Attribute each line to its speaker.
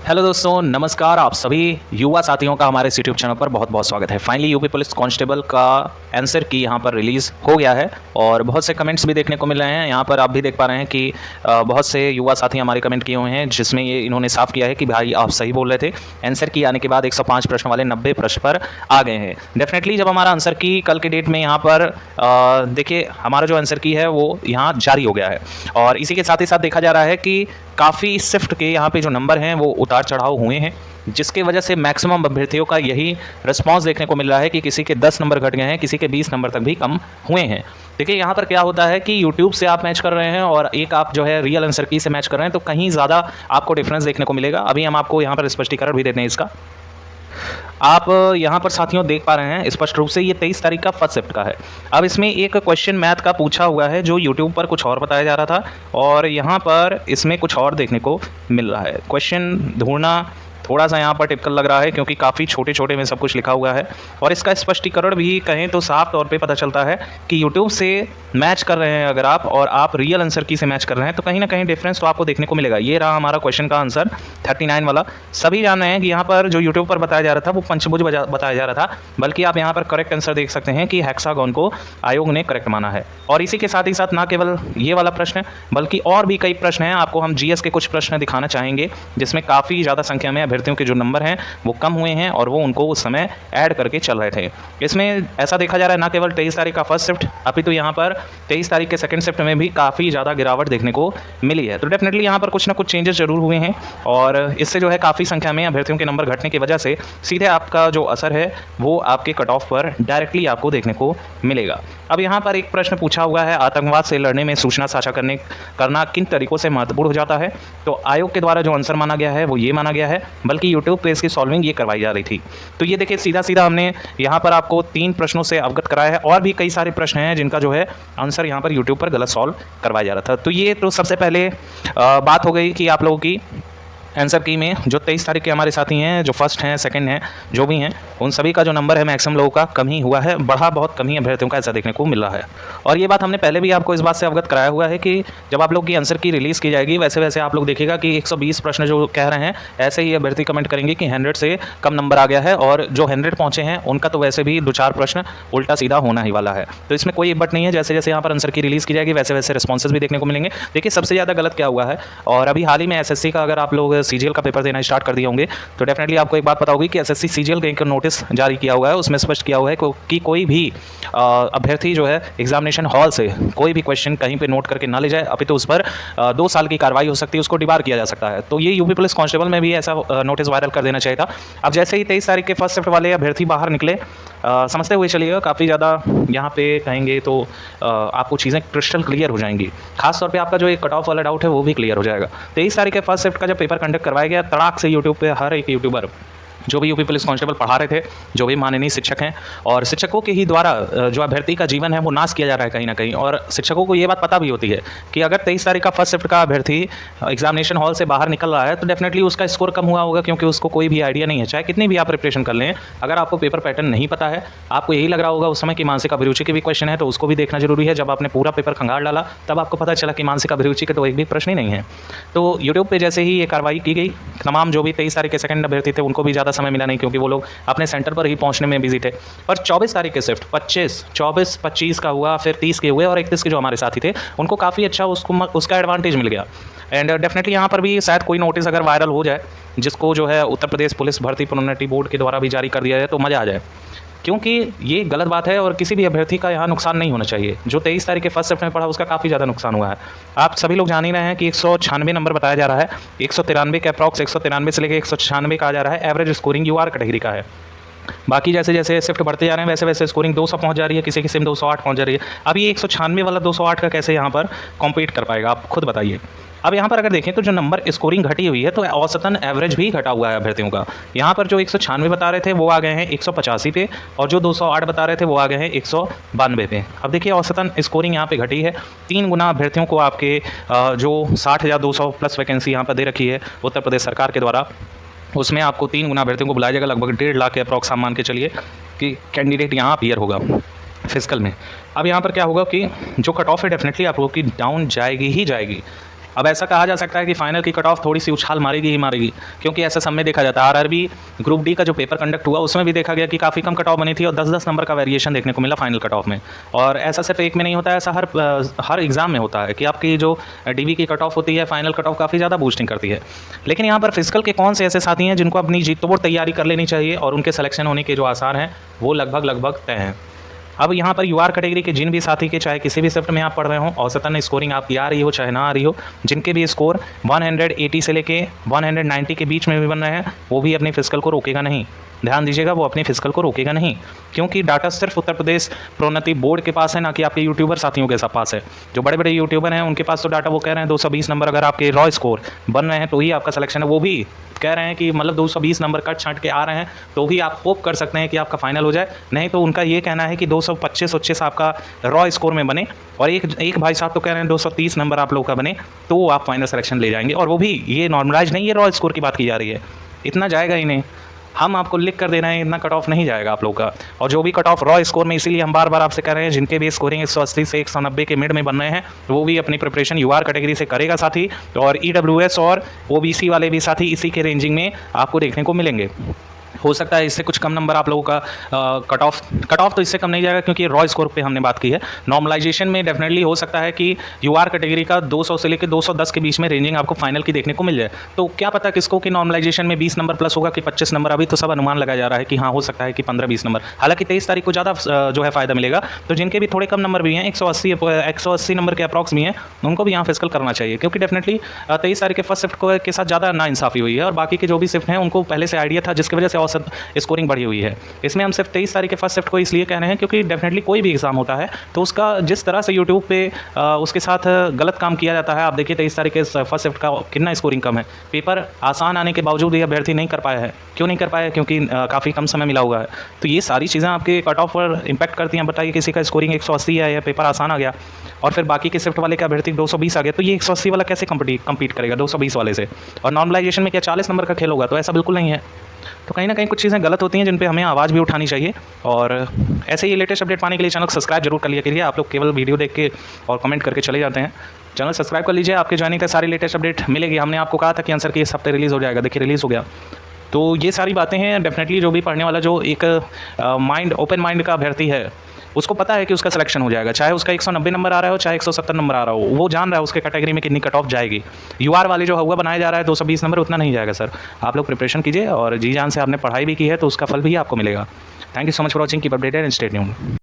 Speaker 1: Hello दोस्तों, नमस्कार। आप सभी युवा साथियों का हमारे यूट्यूब चैनल पर बहुत बहुत स्वागत है। फाइनली यूपी पुलिस कांस्टेबल का आंसर की यहाँ पर रिलीज़ हो गया है और बहुत से कमेंट्स भी देखने को मिल रहे हैं। यहाँ पर आप भी देख पा रहे हैं कि बहुत से युवा साथी हमारे कमेंट किए हुए हैं, जिसमें ये इन्होंने साफ किया है कि भाई आप सही बोल रहे थे। आंसर की आने के बाद 105 प्रश्न वाले 90 प्रश्न पर आ गए हैं। डेफिनेटली जब हमारा आंसर की कल के डेट में यहाँ पर देखिए हमारा जो आंसर की है वो यहाँ जारी हो गया है और इसी के साथ ही साथ देखा जा रहा है कि काफ़ी शिफ्ट के यहाँ पे जो नंबर हैं वो उतार चढ़ाव हुए हैं, जिसकी वजह से मैक्सिमम अभ्यर्थियों का यही रिस्पांस देखने को मिल रहा है कि किसी के 10 नंबर घट गए हैं, किसी के 20 नंबर तक भी कम हुए हैं। देखिए यहाँ पर क्या होता है कि YouTube से आप मैच कर रहे हैं और एक आप जो है रियल आंसर की से मैच कर रहे हैं, तो कहीं ज़्यादा आपको डिफरेंस देखने को मिलेगा। अभी हम आपको यहाँ पर स्पष्टीकरण भी देते हैं इसका। आप यहाँ पर साथियों देख पा रहे हैं स्पष्ट रूप से ये 23 तारीख का फर्स्ट शिफ्ट का है। अब इसमें एक क्वेश्चन मैथ का पूछा हुआ है जो यूट्यूब पर कुछ और बताया जा रहा था और यहाँ पर इसमें कुछ और देखने को मिल रहा है। क्वेश्चन ढूंढना थोड़ा सा यहाँ पर टिपिकल लग रहा है क्योंकि काफ़ी छोटे छोटे में सब कुछ लिखा हुआ है और इसका स्पष्टीकरण भी कहें तो साफ तौर पे पता चलता है कि यूट्यूब से मैच कर रहे हैं अगर आप और आप रियल आंसर की से मैच कर रहे हैं तो कहीं ना कहीं डिफरेंस तो आपको देखने को मिलेगा। ये रहा हमारा क्वेश्चन का आंसर 39 वाला। सभी जान रहे हैं कि यहाँ पर जो यूट्यूब पर बताया जा रहा था वो पंचभुज बताया जा रहा था, बल्कि आप यहाँ पर करेक्ट आंसर देख सकते हैं कि हेक्सागोन को आयोग ने करेक्ट माना है। और इसी के साथ ही साथ ना केवल ये वाला प्रश्न बल्कि और भी कई प्रश्न हैं। आपको हम जीएस के कुछ प्रश्न दिखाना चाहेंगे जिसमें काफ़ी ज़्यादा संख्या में अभ्यर्थियों के जो नंबर हैं वो कम हुए हैं और वो उनको उस समय ऐड करके चल रहे थे। इसमें ऐसा देखा जा रहा है ना केवल 23 तारीख का फर्स्ट शिफ्ट, अभी तो यहाँ पर 23 तारीख के सेकंड शिफ्ट में भी काफ़ी ज़्यादा गिरावट देखने को मिली है। तो डेफिनेटली यहाँ पर कुछ ना कुछ चेंजेस जरूर हुए हैं और इससे जो है काफ़ी संख्या में अभ्यर्थियों के नंबर घटने की वजह से सीधे आपका जो असर है वो आपके कट ऑफ पर डायरेक्टली आपको देखने को मिलेगा। अब यहाँ पर एक प्रश्न पूछा हुआ है, आतंकवाद से लड़ने में सूचना साझा करना किन तरीकों से महत्वपूर्ण हो जाता है। तो आयोग के द्वारा जो आंसर माना गया है वो ये माना गया है, बल्कि यूट्यूब पे इसकी सॉल्विंग ये करवाई जा रही थी। तो ये देखिए सीधा सीधा हमने यहाँ पर आपको 3 प्रश्नों से अवगत कराया है और भी कई सारे प्रश्न हैं जिनका जो है आंसर यहाँ पर यूट्यूब पर गलत सॉल्व करवाया जा रहा था। तो ये तो सबसे पहले बात हो गई कि आप लोगों की आंसर की में जो 23 तारीख के हमारे साथी हैं, जो फर्स्ट हैं सेकंड हैं, जो भी हैं, उन सभी का जो नंबर है मैक्सिमम लोगों का कम ही हुआ है, बढ़ा बहुत कम ही अभ्यर्थियों का ऐसा देखने को मिल रहा है। और ये बात हमने पहले भी आपको इस बात से अवगत कराया हुआ है कि जब आप लोग की आंसर की रिलीज़ की जाएगी वैसे वैसे आप लोग देखिएगा कि 120 प्रश्न जो कह रहे हैं ऐसे ही अभ्यर्थी कमेंट करेंगे कि 100 से कम नंबर आ गया है और जो 100 पहुँचे हैं उनका तो वैसे भी 2-4 प्रश्न उल्टा सीधा होना ही वाला है। तो इसमें कोई बट नहीं है। जैसे जैसे यहाँ पर आंसर की रिलीज़ की जाएगी वैसे वैसे रिस्पॉन्सेज भी देखने को मिलेंगे। देखिए सबसे ज़्यादा गलत क्या हुआ है, और अभी हाल ही में एसएससी का अगर आप लोग सीजीएल का पेपर देना स्टार्ट कर दिए होंगे तो डेफिनेटली आपको एक बात पता होगी कि एसएससी सीजीएल का एक नोटिस जारी किया हुआ है। उसमें स्पष्ट किया हुआ है कि कोई भी अभ्यर्थी जो है एग्जामिनेशन हॉल से कोई भी क्वेश्चन कहीं पे नोट करके ना ले जाए, अभी तो उस पर 2 साल की कार्रवाई हो सकती है, उसको डिबार किया जा सकता है। तो ये यूपी पुलिस कांस्टेबल में भी ऐसा नोटिस वायरल कर देना चाहिए था। अब जैसे ही 23 तारीख के फर्स्ट शिफ्ट वाले अभ्यर्थी बाहर निकले, समझते हुए चलिएगा काफ़ी ज़्यादा यहाँ पे कहेंगे तो आपको चीज़ें क्रिस्टल क्लियर हो जाएंगी। खासतौर पे आपका जो एक कट ऑफ वाला डाउट है वो भी क्लियर हो जाएगा। 23 तारीख के फर्स्ट शिफ्ट का जब पेपर कंडक्ट करवाया गया, तड़ाक से यूट्यूब पे हर एक यूट्यूबर जो भी यूपी पुलिस कांस्टेबल पढ़ा रहे थे, जो भी माननीय शिक्षक हैं, और शिक्षकों के ही द्वारा जो अभ्यर्थी का जीवन है वो नाश किया जा रहा है कहीं ना कहीं। और शिक्षकों को ये बात पता भी होती है कि अगर 23 तारीख का फर्स्ट शिफ्ट का अभ्यर्थी एग्जामिनेशन हॉल से बाहर निकल रहा है तो डेफिनेटली उसका स्कोर कम हुआ होगा, क्योंकि उसको कोई भी आइडिया नहीं है। चाहे कितनी भी आप प्रिपरेशन कर लें, अगर आपको पेपर पैटर्न नहीं पता है, आपको यही लग रहा होगा उस समय कि मानसिक अभिरुचि के भी क्वेश्चन है तो उसको भी देखना जरूरी है। जब आपने पूरा पेपर खंगाल डाला तब आपको पता चला कि मानसिक अभिरुचि के तो एक भी प्रश्न ही नहीं है। तो यूट्यूब पर जैसे ही ये कार्रवाई की गई, तमाम जो भी 23 तारीख के सेकंड अभ्यर्थी थे उनको भी ज़्यादा समय मिला नहीं, क्योंकि वो लोग अपने सेंटर पर ही पहुंचने में बिजी थे। पर 24 तारीख के शिफ्ट 24, 25 का हुआ, फिर 30 के हुए और 31 के जो हमारे साथी थे उनको काफ़ी अच्छा उसका एडवांटेज मिल गया। एंड डेफिनेटली यहाँ पर भी शायद कोई नोटिस अगर वायरल हो जाए जिसको जो है उत्तर प्रदेश पुलिस भर्ती प्रोन्नति बोर्ड के द्वारा भी जारी कर दिया जाए तो मज़ा आ जाए, क्योंकि ये गलत बात है और किसी भी अभ्यर्थी का यहाँ नुकसान नहीं होना चाहिए। जो 23 तारीख के फर्स्ट शिफ्ट में पढ़ा उसका काफ़ी ज़्यादा नुकसान हुआ है। आप सभी लोग जान ही रहे हैं कि 196 नंबर बताया जा रहा है, 193 के अप्रॉक्स 193 से लेकर 196 कहा जा रहा है। एवरेज स्कोरिंग यूआर कैटेगरी का है। बाकी जैसे जैसे शिफ्ट बढ़ते जा रहे हैं वैसे वैसे स्कोरिंग 200 पहुंच जा रही है, किसी किसी में 208 पहुंच जा रही है। अब ये 196 वाला 208 का कैसे यहाँ पर कॉम्पीट कर पाएगा, आप खुद बताइए। अब यहाँ पर अगर देखें तो जो नंबर स्कोरिंग घटी हुई है तो औसतन एवरेज भी घटा हुआ है अभ्यर्थियों का। यहाँ पर जो 196 बता रहे थे वो आ गए हैं 185 पे, और जो 208 बता रहे थे वो आ गए हैं 192 पे। अब देखिए औसतन स्कोरिंग यहाँ पे घटी है। 3 गुना अभ्यर्थियों को आपके जो 60,200 प्लस वैकेंसी यहाँ पर दे रखी है उत्तर प्रदेश सरकार के द्वारा, उसमें आपको 3 गुना अभ्यर्थियों को बुलाया जाएगा। लगभग 1.5 लाख के अप्रॉक्स मान के चलिए कि कैंडिडेट यहाँ अपीयर होगा फिजिकल में। अब यहाँ पर क्या होगा कि जो कट ऑफ है डेफिनेटली आप लोगों की डाउन जाएगी ही जाएगी। अब ऐसा कहा जा सकता है कि फाइनल की कट ऑफ थोड़ी सी उछाल मारेगी ही मारेगी, क्योंकि ऐसा सब में देखा जाता है। आरआरबी ग्रुप डी का जो पेपर कंडक्ट हुआ उसमें भी देखा गया कि काफ़ी कम कट ऑफ बनी थी और 10-10 नंबर का वेरिएशन देखने को मिला फाइनल कट ऑफ में। और ऐसा सिर्फ एक में नहीं होता है, ऐसा हर एग्जाम में होता है कि आपकी जो डीबी की कट ऑफ होती है फाइनल कट ऑफ काफ़ी ज़्यादा बूस्टिंग करती है। लेकिन यहाँ पर फिजिकल के कौन से ऐसे साथी हैं जिनको अपनी जी तोड़ तैयारी कर लेनी चाहिए और उनके सिलेक्शन होने के जो आसार हैं वो लगभग तय हैं। अब यहाँ पर यूआर कैटेगरी के जिन भी साथी के चाहे किसी भी शिफ्ट में आप पढ़ रहे हो, औसतन स्कोरिंग आपकी आ रही हो चाहे ना आ रही हो, जिनके भी स्कोर 180 से लेके 190 के बीच में भी बन रहे हैं, वो भी अपनी फिजिकल को रोकेगा नहीं। ध्यान दीजिएगा, वो अपनी फिजिकल को रोकेगा नहीं, क्योंकि डाटा सिर्फ उत्तर प्रदेश प्रोन्नति बोर्ड के पास है, ना कि आपके यूट्यूबर साथियों के पास है। जो बड़े बड़े यूट्यूबर हैं उनके पास तो डाटा वो कह रहे हैं 220 नंबर अगर आपके रॉ स्कोर बन रहे हैं तो ही आपका सिलेक्शन है। वो भी कह रहे हैं कि मतलब 220 नंबर कट छांट के आ रहे हैं तो भी आप होप कर सकते हैं कि आपका फाइनल हो जाए। नहीं तो उनका ये कहना है कि 225 आपका रॉ स्कोर में बने, और एक भाई साहब तो कह रहे हैं 230 नंबर आप लोग का बने तो आप फाइनल सिलेक्शन ले जाएंगे। और वो भी ये नॉर्मलाइज नहीं, ये रॉ स्कोर की बात की जा रही है, इतना जाएगा ही नहीं। हम आपको लिख कर दे रहे हैं इतना कट ऑफ नहीं जाएगा आप लोग का। और जो भी कट ऑफ रॉ स्कोर में, इसीलिए हम बार बार आपसे कह रहे हैं जिनके भी स्कोरिंग 180 से 190 के मिड में बन रहे हैं वो भी अपनी प्रिपरेशन यूआर कैटेगरी से करेगा साथी, और ईडब्ल्यूएस और ओबीसी वाले भी साथी इसी के रेंजिंग में आपको देखने को मिलेंगे। हो सकता है इससे कुछ कम नंबर आप लोगों का कट ऑफ तो इससे कम नहीं जाएगा, क्योंकि रॉ स्कोर पे हमने बात की है। नॉर्मलाइजेशन में डेफिनेटली हो सकता है कि यूआर कैटेगरी का 200 से लेकर 210 के बीच में रेंजिंग आपको फाइनल की देखने को मिल जाए। तो क्या पता किसको कि नॉर्मलाइजेशन में 20 नंबर प्लस होगा कि 25 नंबर, अभी तो सब अनुमान लगाया जा रहा है कि हाँ हो सकता है कि 15-20 नंबर। हालांकि 23 तारीख को ज़्यादा जो है फ़ायदा मिलेगा। तो जिनके भी थोड़े कम नंबर भी हैं, 180 नंबर के अप्रॉक्स भी हैं, उनको भी यहाँ फिजिकल करना चाहिए, क्योंकि डेफिनेटली 23 तारीख के फर्स्ट शिफ्ट के साथ ज़्यादा नाइंसाफ़ी हुई है, और बाकी के जो भी शिफ्ट हैं उनको पहले से आइडिया था, जिसकी वजह से औसत स्कोरिंग बढ़ी हुई है। इसमें हम सिर्फ 23 तारीख के फर्स्ट शिफ्ट को इसलिए कह रहे हैं क्योंकि डेफिनेटली कोई भी एग्जाम होता है तो उसका जिस तरह से यूट्यूब पे उसके साथ गलत काम किया जाता है। आप देखिए 23 तारीख के फर्स्ट शिफ्ट का कितना स्कोरिंग कम है। पेपर आसान आने के बावजूद ये अभ्यर्थी नहीं कर पाया है। क्यों नहीं कर पाया? क्योंकि काफ़ी कम समय मिला हुआ है। तो ये सारी चीज़ें आपके कट ऑफ पर इंपैक्ट करती हैं। बताइए किसी का स्कोरिंग 180 है या पेपर आसान आ गया और फिर बाकी के शिफ्ट वाले का अभ्यर्थी 220 आ गया, तो ये 180 वाला कैसे कम्पीट करेगा 220 वाले से? और नॉर्मलाइजेशन में क्या 40 नंबर का खेल होगा? तो ऐसा बिल्कुल नहीं है। तो कहीं ना कहीं कुछ चीज़ें गलत होती हैं जिन पे हमें आवाज़ भी उठानी चाहिए। और ऐसे ही लेटेस्ट अपडेट पाने के लिए चैनल को सब्सक्राइब जरूर कर लिया करिए। आप लोग केवल वीडियो देख के और कमेंट करके चले जाते हैं। चैनल सब्सक्राइब कर लीजिए, आपके ज्वाइनिंग का सारी लेटेस्ट अपडेट मिलेगी। हमने आपको कहा था कि आंसर की इस हफ्ते रिलीज़ हो जाएगा, देखिए रिलीज़ हो गया। तो ये सारी बातें हैं। डेफिनेटली जो भी पढ़ने वाला जो एक ओपन माइंड का अभ्यर्थी है उसको पता है कि उसका सिलेक्शन हो जाएगा, चाहे उसका 190 नंबर आ रहा हो चाहे 170 नंबर आ रहा हो, वो जान रहा है उसके कैटेगरी में कितनी कट ऑफ जाएगी। यूआर वाले जो हुआ बनाया जा रहा है 220 नंबर, उतना नहीं जाएगा सर। आप लोग प्रिपरेशन कीजिए और जी जान से आपने पढ़ाई भी की है तो उसका फल भी आपको मिलेगा। Thank you so much for watching, keep updated and stay tuned.